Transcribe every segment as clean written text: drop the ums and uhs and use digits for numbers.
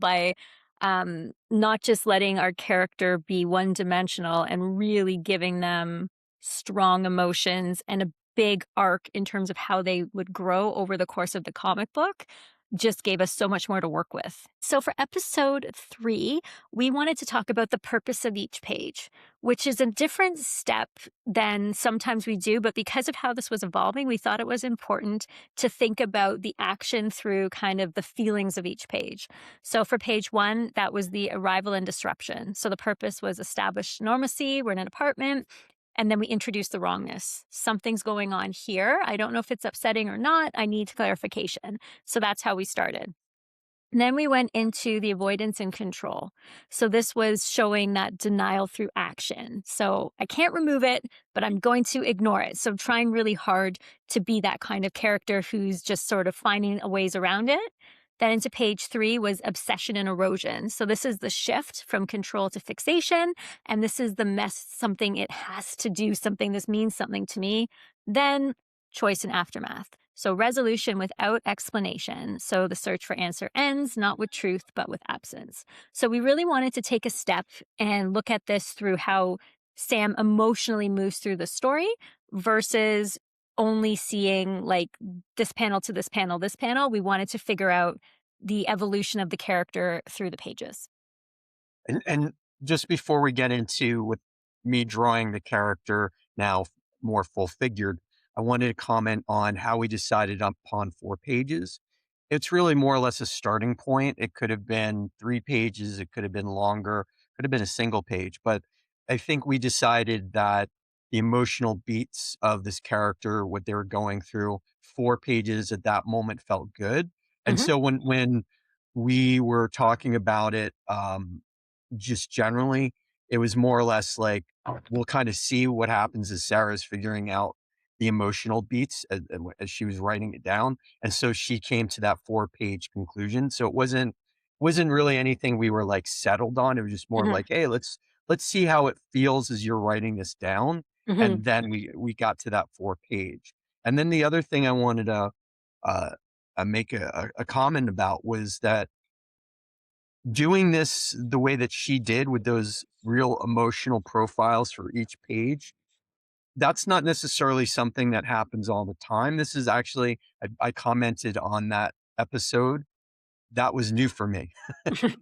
by not just letting our character be one dimensional and really giving them strong emotions and a big arc in terms of how they would grow over the course of the comic book just gave us so much more to work with. So, for episode 3, we wanted to talk about the purpose of each page, which is a different step than sometimes we do. But because of how this was evolving, we thought it was important to think about the action through kind of the feelings of each page. So, for page 1, that was the arrival and disruption. So, the purpose was establish normalcy. We're in an apartment. And then we introduce the wrongness. Something's going on here. I don't know if it's upsetting or not. I need clarification. So that's how we started. And then we went into the avoidance and control. So this was showing that denial through action. So I can't remove it, but I'm going to ignore it. So I'm trying really hard to be that kind of character who's just sort of finding ways around it. Then into page 3 was obsession and erosion. So this is the shift from control to fixation. And this is the mess, something it has to do something. This means something to me. Then choice and aftermath. So resolution without explanation. So the search for answer ends, not with truth, but with absence. So we really wanted to take a step and look at this through how Sam emotionally moves through the story versus only seeing like this panel to this panel, this panel. We wanted to figure out the evolution of the character through the pages. And just before we get into with me drawing the character now more full figured, I wanted to comment on how we decided upon 4 pages. It's really more or less a starting point. It could have been 3 pages, it could have been longer, could have been a single page. But I think we decided that the emotional beats of this character, what they were going through, 4 pages at that moment felt good. And Hmm. so when we were talking about it, just generally, it was more or less like we'll kind of see what happens as Sarah's figuring out the emotional beats as she was writing it down, and so she came to that 4 page conclusion. So it wasn't really anything we were like settled on. It was just more of Hmm. like, hey, let's see how it feels as you're writing this down, Hmm. and then we got to that 4 page. And then the other thing I wanted to uh, make a comment about was that doing this the way that she did with those real emotional profiles for each page, that's not necessarily something that happens all the time. This is actually, I commented on that episode. That was new for me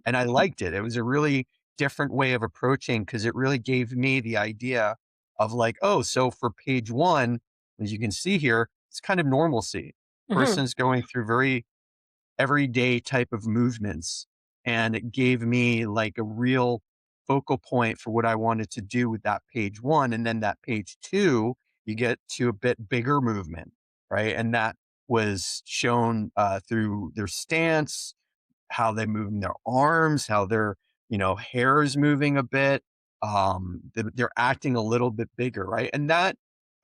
and I liked it. It was a really different way of approaching because it really gave me the idea of like, oh, so for page 1, as you can see here, it's kind of normalcy. Hmm. Person's going through very everyday type of movements. And it gave me like a real focal point for what I wanted to do with that page 1. And then that page 2, you get to a bit bigger movement, right? And that was shown through their stance, how they move their arms, how their, hair is moving a bit. They're acting a little bit bigger, right? And that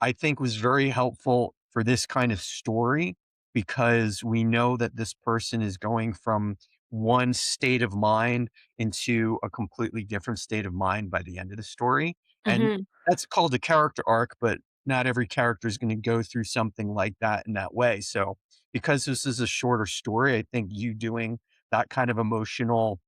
I think was very helpful for this kind of story because we know that this person is going from one state of mind into a completely different state of mind by the end of the story. And Hmm. that's called a character arc, but not every character is going to go through something like that in that way. So, because this is a shorter story, I think you doing that kind of emotional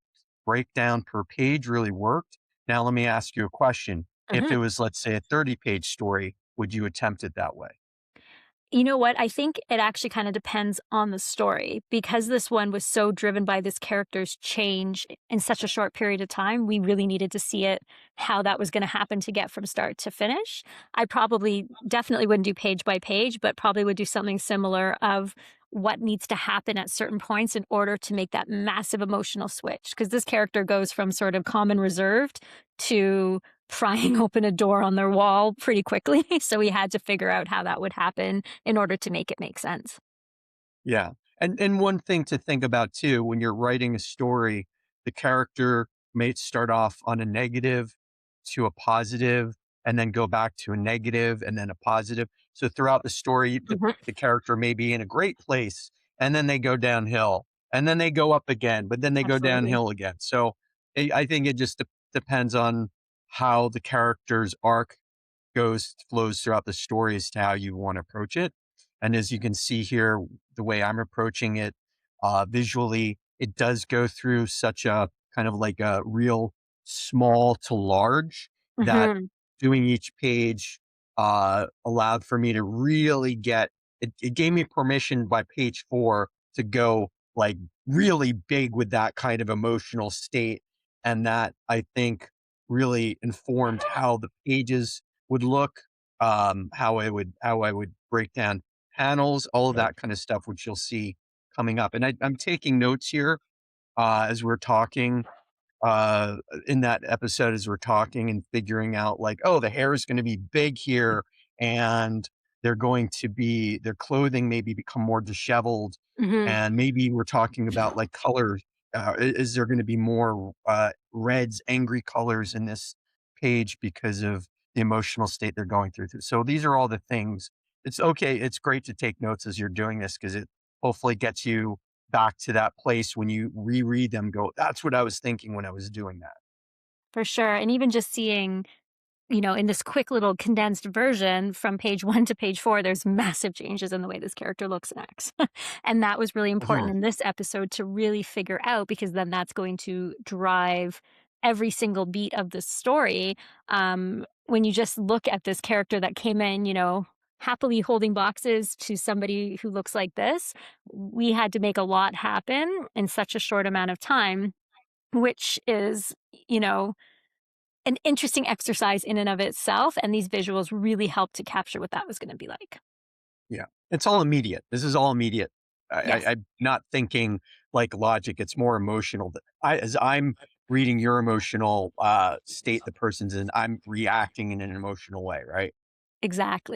breakdown per page really worked. Now, let me ask you a question. If it Hmm. was, let's say, a 30-page story, would you attempt it that way? You know what? I think it actually kind of depends on the story because this one was so driven by this character's change in such a short period of time. We really needed to see it, how that was going to happen to get from start to finish. I probably definitely wouldn't do page by page, but probably would do something similar of what needs to happen at certain points in order to make that massive emotional switch. Because this character goes from sort of calm and reserved to prying open a door on their wall pretty quickly. So we had to figure out how that would happen in order to make it make sense. Yeah. And one thing to think about too, when you're writing a story, the character may start off on a negative to a positive and then go back to a negative and then a positive. So throughout the story, Mhm. the character may be in a great place and then they go downhill and then they go up again, but then they go Absolutely. downhill again. So I think it just depends on how the character's arc flows throughout the story as to how you want to approach it. And as you can see here, the way I'm approaching it visually, it does go through such a kind of like a real small to large that Mhm. doing each page allowed for me to really get it gave me permission by page 4 to go like really big with that kind of emotional state. And that I think really informed how the pages would look, how I would break down panels, all of that kind of stuff, which you'll see coming up. And I'm taking notes here as we're talking uh, in that episode as we're talking and figuring out like, oh, the hair is going to be big here, and they're going to be their clothing maybe become more disheveled, Mhm. and maybe we're talking about like colors. Is there going to be more reds, angry colors in this page because of the emotional state they're going through? So these are all the things. It's okay. It's great to take notes as you're doing this because it hopefully gets you back to that place when you reread them, go, "That's what I was thinking when I was doing that." For sure, and even just seeing, in this quick little condensed version from page 1 to page 4, there's massive changes in the way this character looks and acts. And that was really important Mhm. in this episode to really figure out because then that's going to drive every single beat of the story. When you just look at this character that came in, happily holding boxes to somebody who looks like this, we had to make a lot happen in such a short amount of time, which is, you know, an interesting exercise in and of itself, and these visuals really help to capture what that was gonna be like. Yeah. It's all immediate. This is all immediate. Yes, I'm not thinking like logic, it's more emotional. Th as I'm reading your emotional, state the person's in, I'm reacting in an emotional way, right? exactly.